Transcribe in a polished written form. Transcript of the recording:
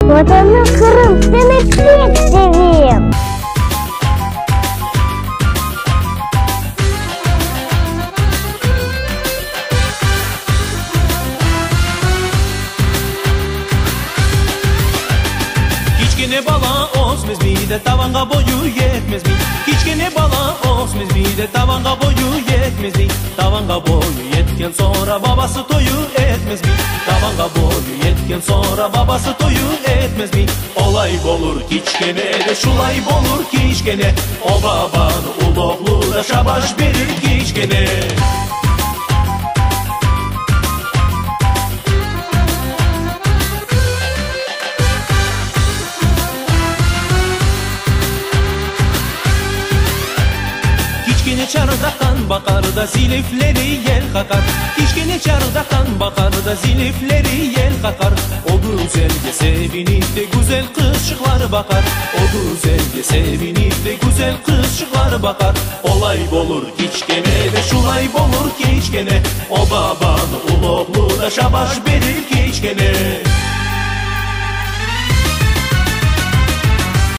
Vatanı Kırım seni pek seveyim. Kichkine bala osmez mi de tavanga boyu yetmez mi? Kichkine bala osmez mi de tavanga boyu yetmez mi? Tavanga boyu yetken sonra babası toyu etmez mi? Tavanga boyu yetken sonra babası toyu etmez mi? Olay bolur kichkene de şulay bolur kichkene. O babanı uloğlu da şabaş verir kichkene. Kichkine çardaktan bakar da zilifleri yel kakar. Kichkine çardaktan bakar da zilifleri yel kakar. O güzelge sevinip de güzel kızcıklar bakar. O güzelge sevinip de güzel kızcıklar bakar. Olay bolur kichkene de şulay bolur kichkene. O babanı uloğlu da şabaş verir kichkene.